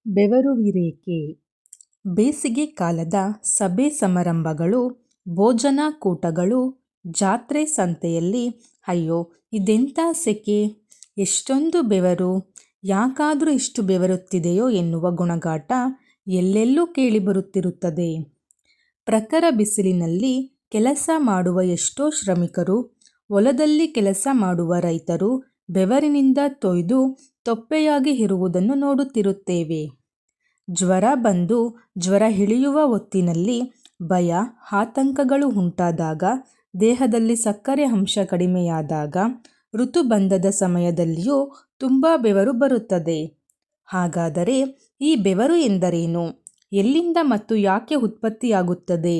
ಬೆವರುವಿರೇಕೆ? ಬೇಸಿಗೆ ಕಾಲದ ಸಭೆ ಸಮಾರಂಭಗಳು, ಭೋಜನ ಕೂಟಗಳು, ಜಾತ್ರೆ ಸಂತೆಯಲ್ಲಿ ಅಯ್ಯೋ ಇದೆಂಥ ಸೆಕೆ, ಎಷ್ಟೊಂದು ಬೆವರು, ಯಾಕಾದರೂ ಇಷ್ಟು ಬೆವರುತ್ತಿದೆಯೋ ಎನ್ನುವ ಗುಣಗಾಟ ಎಲ್ಲೆಲ್ಲೂ ಕೇಳಿಬರುತ್ತಿರುತ್ತದೆ. ಪ್ರಖರ ಬಿಸಿಲಿನಲ್ಲಿ ಕೆಲಸ ಮಾಡುವ ಎಷ್ಟೋ ಶ್ರಮಿಕರು, ಹೊಲದಲ್ಲಿ ಕೆಲಸ ಮಾಡುವ ರೈತರು ಬೆವರಿನಿಂದ ತೊಯ್ದು ತೊಪ್ಪೆಯಾಗಿ ಇರುವುದನ್ನು ನೋಡುತ್ತಿರುತ್ತೇವೆ. ಜ್ವರ ಬಂದು ಜ್ವರ ಇಳಿಯುವ ಹೊತ್ತಿನಲ್ಲಿ ಭಯ ಆತಂಕಗಳು ಉಂಟಾದಾಗ, ದೇಹದಲ್ಲಿ ಸಕ್ಕರೆ ಅಂಶ ಕಡಿಮೆಯಾದಾಗ, ಋತುಬಂಧದ ಸಮಯದಲ್ಲಿಯೂ ತುಂಬ ಬೆವರು ಬರುತ್ತದೆ. ಹಾಗಾದರೆ ಈ ಬೆವರು ಎಂದರೇನು? ಎಲ್ಲಿಂದ ಮತ್ತು ಯಾಕೆ ಉತ್ಪತ್ತಿಯಾಗುತ್ತದೆ?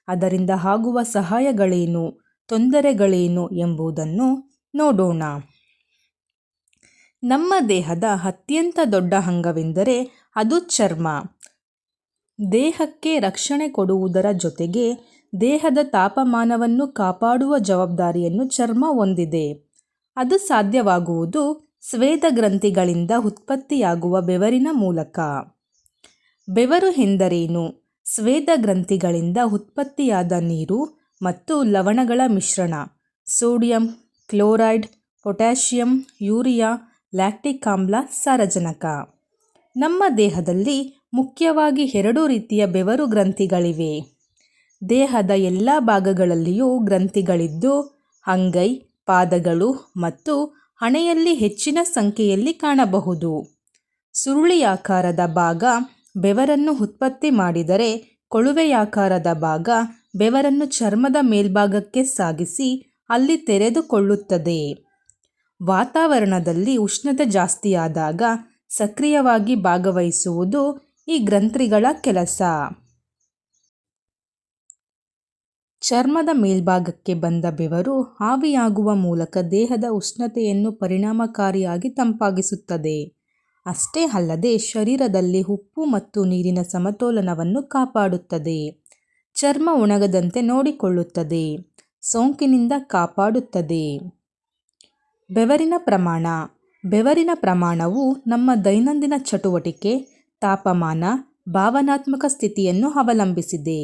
ಅದರಿಂದ ಆಗುವ ಸಹಾಯಗಳೇನು, ತೊಂದರೆಗಳೇನು ಎಂಬುದನ್ನು ನೋಡೋಣ. ನಮ್ಮ ದೇಹದ ಅತ್ಯಂತ ದೊಡ್ಡ ಅಂಗವೆಂದರೆ ಅದು ಚರ್ಮ. ದೇಹಕ್ಕೆ ರಕ್ಷಣೆ ಕೊಡುವುದರ ಜೊತೆಗೆ ದೇಹದ ತಾಪಮಾನವನ್ನು ಕಾಪಾಡುವ ಜವಾಬ್ದಾರಿಯನ್ನು ಚರ್ಮ ಹೊಂದಿದೆ. ಅದು ಸಾಧ್ಯವಾಗುವುದು ಸ್ವೇದ ಗ್ರಂಥಿಗಳಿಂದ ಉತ್ಪತ್ತಿಯಾಗುವ ಬೆವರಿನ ಮೂಲಕ. ಬೆವರು ಎಂದರೇನು? ಸ್ವೇದ ಗ್ರಂಥಿಗಳಿಂದ ಉತ್ಪತ್ತಿಯಾದ ನೀರು ಮತ್ತು ಲವಣಗಳ ಮಿಶ್ರಣ. Sodium chloride, potassium, urea, lactic ಆಮ್ಲ, ಸಾರಜನಕ. ನಮ್ಮ ದೇಹದಲ್ಲಿ ಮುಖ್ಯವಾಗಿ 2 ರೀತಿಯ ಬೆವರು ಗ್ರಂಥಿಗಳಿವೆ. ದೇಹದ ಎಲ್ಲ ಭಾಗಗಳಲ್ಲಿಯೂ ಗ್ರಂಥಿಗಳಿದ್ದು, ಅಂಗೈ, ಪಾದಗಳು ಮತ್ತು ಹಣೆಯಲ್ಲಿ ಹೆಚ್ಚಿನ ಸಂಖ್ಯೆಯಲ್ಲಿ ಕಾಣಬಹುದು. ಸುರುಳಿಯಾಕಾರದ ಭಾಗ ಬೆವರನ್ನು ಉತ್ಪತ್ತಿ ಮಾಡಿದರೆ, ಕೊಳವೆಯಾಕಾರದ ಭಾಗ ಬೆವರನ್ನು ಚರ್ಮದ ಮೇಲ್ಭಾಗಕ್ಕೆ ಸಾಗಿಸಿ ಅಲ್ಲಿ ತೆರೆದುಕೊಳ್ಳುತ್ತದೆ. ವಾತಾವರಣದಲ್ಲಿ ಉಷ್ಣತೆ ಜಾಸ್ತಿಯಾದಾಗ ಸಕ್ರಿಯವಾಗಿ ಭಾಗವಹಿಸುವುದು ಈ ಗ್ರಂಥಿಗಳ ಕೆಲಸ. ಚರ್ಮದ ಮೇಲ್ಭಾಗಕ್ಕೆ ಬಂದ ಬೆವರು ಆವಿಯಾಗುವ ಮೂಲಕ ದೇಹದ ಉಷ್ಣತೆಯನ್ನು ಪರಿಣಾಮಕಾರಿಯಾಗಿ ತಂಪಾಗಿಸುತ್ತದೆ. ಅಷ್ಟೇ ಅಲ್ಲದೆ ಶರೀರದಲ್ಲಿ ಉಪ್ಪು ಮತ್ತು ನೀರಿನ ಸಮತೋಲನವನ್ನು ಕಾಪಾಡುತ್ತದೆ. ಚರ್ಮ ಒಣಗದಂತೆ ನೋಡಿಕೊಳ್ಳುತ್ತದೆ. ಸೋಂಕಿನಿಂದ ಕಾಪಾಡುತ್ತದೆ. ಬೆವರಿನ ಪ್ರಮಾಣ. ಬೆವರಿನ ಪ್ರಮಾಣವು ನಮ್ಮ ದೈನಂದಿನ ಚಟುವಟಿಕೆ, ತಾಪಮಾನ, ಭಾವನಾತ್ಮಕ ಸ್ಥಿತಿಯನ್ನು ಅವಲಂಬಿಸಿದೆ.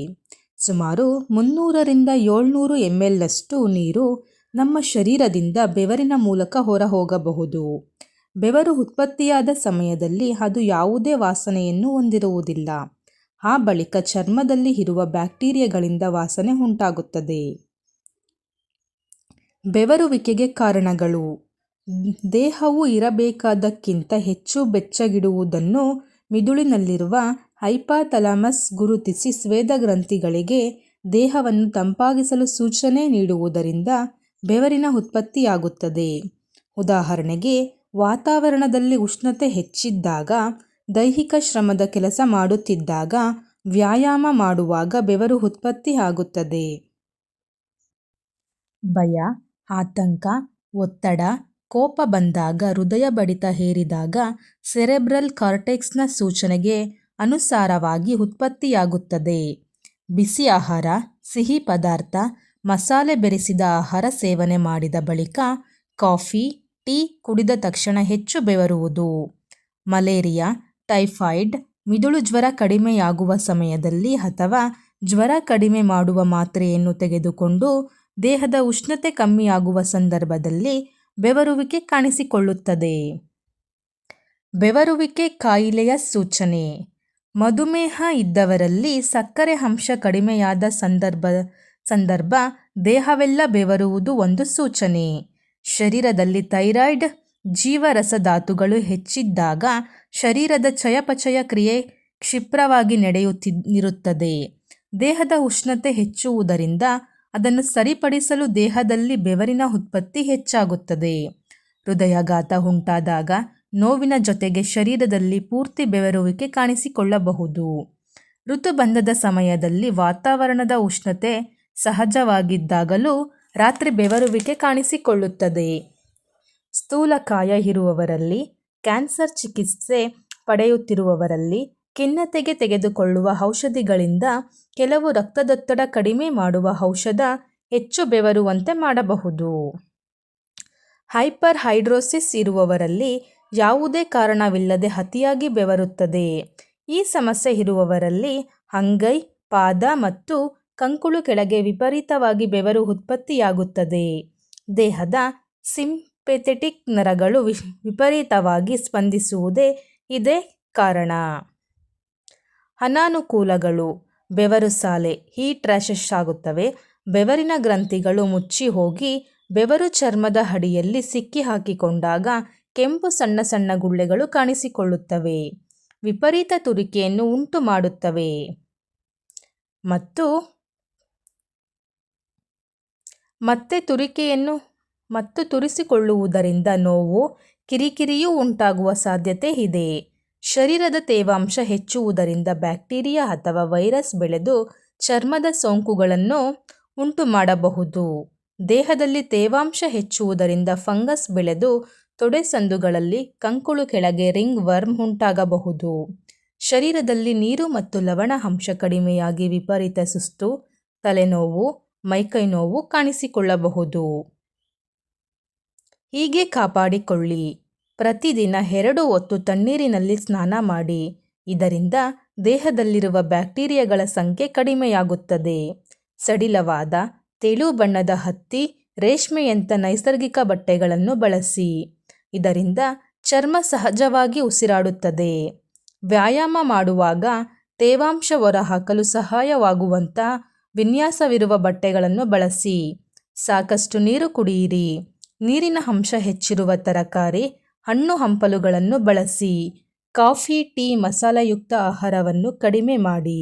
ಸುಮಾರು 300 ರಿಂದ 700 ml ನಷ್ಟು ನೀರು ನಮ್ಮ ಶರೀರದಿಂದ ಬೆವರಿನ ಮೂಲಕ ಹೊರಹೋಗಬಹುದು. ಬೆವರು ಉತ್ಪತ್ತಿಯಾದ ಸಮಯದಲ್ಲಿ ಅದು ಯಾವುದೇ ವಾಸನೆಯನ್ನು ಹೊಂದಿರುವುದಿಲ್ಲ. ಆ ಬಳಿಕ ಚರ್ಮದಲ್ಲಿ ಇರುವ ಬ್ಯಾಕ್ಟೀರಿಯಾಗಳಿಂದ ವಾಸನೆ ಉಂಟಾಗುತ್ತದೆ. ಬೆವರುವಿಕೆಗೆ ಕಾರಣಗಳು. ದೇಹವು ಇರಬೇಕಾದ್ದಕ್ಕಿಂತ ಹೆಚ್ಚು ಬೆಚ್ಚಗಿಡುವುದನ್ನು ಮಿದುಳಿನಲ್ಲಿರುವ ಹೈಪೋಥಾಲಮಸ್ ಗುರುತಿಸಿ ಸ್ವೇದ ಗ್ರಂಥಿಗಳಿಗೆ ದೇಹವನ್ನು ತಂಪಾಗಿಸಲು ಸೂಚನೆ ನೀಡುವುದರಿಂದ ಬೆವರಿನ ಉತ್ಪತ್ತಿಯಾಗುತ್ತದೆ. ಉದಾಹರಣೆಗೆ, ವಾತಾವರಣದಲ್ಲಿ ಉಷ್ಣತೆ ಹೆಚ್ಚಿದ್ದಾಗ, ದೈಹಿಕ ಶ್ರಮದ ಕೆಲಸ ಮಾಡುತ್ತಿದ್ದಾಗ, ವ್ಯಾಯಾಮ ಮಾಡುವಾಗ ಬೆವರು ಉತ್ಪತ್ತಿಯಾಗುತ್ತದೆ. ಭಯ, ಆತಂಕ, ಒತ್ತಡ, ಕೋಪ ಬಂದಾಗ, ಹೃದಯ ಬಡಿತ ಏರಿದಾಗ ಸೆರೆಬ್ರಲ್ ಕಾರ್ಟೆಕ್ಸ್ನ ಸೂಚನೆಗೆ ಅನುಸಾರವಾಗಿ ಉತ್ಪತ್ತಿಯಾಗುತ್ತದೆ. ಬಿಸಿ ಆಹಾರ, ಸಿಹಿ ಪದಾರ್ಥ, ಮಸಾಲೆ ಬೆರೆಸಿದ ಆಹಾರ ಸೇವನೆ ಮಾಡಿದ ಬಳಿಕ, ಕಾಫಿ, ಟೀ ಕುಡಿದ ತಕ್ಷಣ ಹೆಚ್ಚು ಬೆವರುವುದು. ಮಲೇರಿಯಾ, ಟೈಫಾಯ್ಡ್, ಮಿದುಳು ಜ್ವರ ಕಡಿಮೆಯಾಗುವ ಸಮಯದಲ್ಲಿ ಅಥವಾ ಜ್ವರ ಕಡಿಮೆ ಮಾಡುವ ಮಾತ್ರೆಯನ್ನು ತೆಗೆದುಕೊಂಡು ದೇಹದ ಉಷ್ಣತೆ ಕಮ್ಮಿಯಾಗುವ ಸಂದರ್ಭದಲ್ಲಿ ಬೆವರುವಿಕೆ ಕಾಣಿಸಿಕೊಳ್ಳುತ್ತದೆ. ಬೆವರುವಿಕೆ ಕಾಯಿಲೆಯ ಸೂಚನೆ. ಮಧುಮೇಹ ಇದ್ದವರಲ್ಲಿ ಸಕ್ಕರೆ ಅಂಶ ಕಡಿಮೆಯಾದ ಸಂದರ್ಭ ದೇಹವೆಲ್ಲ ಬೆವರುವುದು ಒಂದು ಸೂಚನೆ. ಶರೀರದಲ್ಲಿ ಥೈರಾಯ್ಡ್, ಜೀವರಸಧಾತುಗಳು ಹೆಚ್ಚಿದ್ದಾಗ ಶರೀರದ ಚಯಾಪಚಯ ಕ್ರಿಯೆ ಕ್ಷಿಪ್ರವಾಗಿ ನಡೆಯುತ್ತಿರುತ್ತದೆ. ದೇಹದ ಉಷ್ಣತೆ ಹೆಚ್ಚುವುದರಿಂದ ಅದನ್ನು ಸರಿಪಡಿಸಲು ದೇಹದಲ್ಲಿ ಬೆವರಿನ ಉತ್ಪತ್ತಿ ಹೆಚ್ಚಾಗುತ್ತದೆ. ಹೃದಯಾಘಾತ ಉಂಟಾದಾಗ ನೋವಿನ ಜೊತೆಗೆ ಶರೀರದಲ್ಲಿ ಪೂರ್ತಿ ಬೆವರುವಿಕೆ ಕಾಣಿಸಿಕೊಳ್ಳಬಹುದು. ಋತುಬಂಧದ ಸಮಯದಲ್ಲಿ ವಾತಾವರಣದ ಉಷ್ಣತೆ ಸಹಜವಾಗಿದ್ದಾಗಲೂ ರಾತ್ರಿ ಬೆವರುವಿಕೆ ಕಾಣಿಸಿಕೊಳ್ಳುತ್ತದೆ. ಸ್ಥೂಲಕಾಯ ಇರುವವರಲ್ಲಿ, ಕ್ಯಾನ್ಸರ್ ಚಿಕಿತ್ಸೆ ಪಡೆಯುತ್ತಿರುವವರಲ್ಲಿ, ಖಿನ್ನತೆಗೆ ತೆಗೆದುಕೊಳ್ಳುವ ಔಷಧಿಗಳಿಂದ ಕೆಲವು ರಕ್ತದೊತ್ತಡ ಕಡಿಮೆ ಮಾಡುವ ಔಷಧ ಹೆಚ್ಚು ಬೆವರುವಂತೆ ಮಾಡಬಹುದು. ಹೈಪರ್ ಹೈಡ್ರೋಸಿಸ್ ಇರುವವರಲ್ಲಿ ಯಾವುದೇ ಕಾರಣವಿಲ್ಲದೆ ಅತಿಯಾಗಿ ಬೆವರುತ್ತದೆ. ಈ ಸಮಸ್ಯೆ ಇರುವವರಲ್ಲಿ ಅಂಗೈ, ಪಾದ ಮತ್ತು ಕಂಕುಳು ಕೆಳಗೆ ವಿಪರೀತವಾಗಿ ಬೆವರು ಉತ್ಪತ್ತಿಯಾಗುತ್ತದೆ. ದೇಹದ ಸಿಂಪೆಥೆಟಿಕ್ ನರಗಳು ವಿಪರೀತವಾಗಿ ಸ್ಪಂದಿಸುವುದೇ ಇದೇ ಕಾರಣ. ಅನಾನುಕೂಲಗಳು: ಬೆವರು ಸಾಲೆ ಹೀಟ್ ರ್ಯಾಷಸ್ ಆಗುತ್ತವೆ. ಬೆವರಿನ ಗ್ರಂಥಿಗಳು ಮುಚ್ಚಿ ಹೋಗಿ ಬೆವರು ಚರ್ಮದ ಅಡಿಯಲ್ಲಿ ಸಿಕ್ಕಿ ಹಾಕಿಕೊಂಡಾಗ ಕೆಂಪು ಸಣ್ಣ ಸಣ್ಣ ಗುಳ್ಳೆಗಳು ಕಾಣಿಸಿಕೊಳ್ಳುತ್ತವೆ. ವಿಪರೀತ ತುರಿಕೆಯನ್ನು ಉಂಟು ಮಾಡುತ್ತವೆ ಮತ್ತು ತುರಿಸಿಕೊಳ್ಳುವುದರಿಂದ ನೋವು, ಕಿರಿಕಿರಿಯೂ ಉಂಟಾಗುವ ಸಾಧ್ಯತೆ ಇದೆ. ಶರೀರದ ತೇವಾಂಶ ಹೆಚ್ಚುವುದರಿಂದ ಬ್ಯಾಕ್ಟೀರಿಯಾ ಅಥವಾ ವೈರಸ್ ಬೆಳೆದು ಚರ್ಮದ ಸೋಂಕುಗಳನ್ನು ಉಂಟು ಮಾಡಬಹುದು. ದೇಹದಲ್ಲಿ ತೇವಾಂಶ ಹೆಚ್ಚುವುದರಿಂದ ಫಂಗಸ್ ಬೆಳೆದು ತೊಡೆ ಸಂದುಗಳಲ್ಲಿ ಕಂಕುಳು ಕೆಳಗೆ ರಿಂಗ್ ವರ್ಮ್ ಉಂಟಾಗಬಹುದು. ಶರೀರದಲ್ಲಿ ನೀರು ಮತ್ತು ಲವಣ ಅಂಶ ಕಡಿಮೆಯಾಗಿ ವಿಪರೀತ ಸುಸ್ತು, ತಲೆನೋವು, ಮೈಕೈ ನೋವು ಕಾಣಿಸಿಕೊಳ್ಳಬಹುದು. ಹೀಗೆ ಕಾಪಾಡಿಕೊಳ್ಳಿ: ಪ್ರತಿದಿನ 2 ಹೊತ್ತು ತಣ್ಣೀರಿನಲ್ಲಿ ಸ್ನಾನ ಮಾಡಿ. ಇದರಿಂದ ದೇಹದಲ್ಲಿರುವ ಬ್ಯಾಕ್ಟೀರಿಯಾಗಳ ಸಂಖ್ಯೆ ಕಡಿಮೆಯಾಗುತ್ತದೆ. ಸಡಿಲವಾದ, ತೆಳು ಬಣ್ಣದ ಹತ್ತಿ, ರೇಷ್ಮೆಯಂಥ ನೈಸರ್ಗಿಕ ಬಟ್ಟೆಗಳನ್ನು ಬಳಸಿ. ಇದರಿಂದ ಚರ್ಮ ಸಹಜವಾಗಿ ಉಸಿರಾಡುತ್ತದೆ. ವ್ಯಾಯಾಮ ಮಾಡುವಾಗ ತೇವಾಂಶ ಹೊರಹಾಕಲು ಸಹಾಯವಾಗುವಂಥ ವಿನ್ಯಾಸವಿರುವ ಬಟ್ಟೆಗಳನ್ನು ಬಳಸಿ. ಸಾಕಷ್ಟು ನೀರು ಕುಡಿಯಿರಿ. ನೀರಿನ ಅಂಶ ಹೆಚ್ಚಿರುವ ತರಕಾರಿ, ಹಣ್ಣು ಹಂಪಲುಗಳನ್ನು ಬಳಸಿ. ಕಾಫಿ, ಟೀ, ಮಸಾಲೆಯುಕ್ತ ಆಹಾರವನ್ನು ಕಡಿಮೆ ಮಾಡಿ.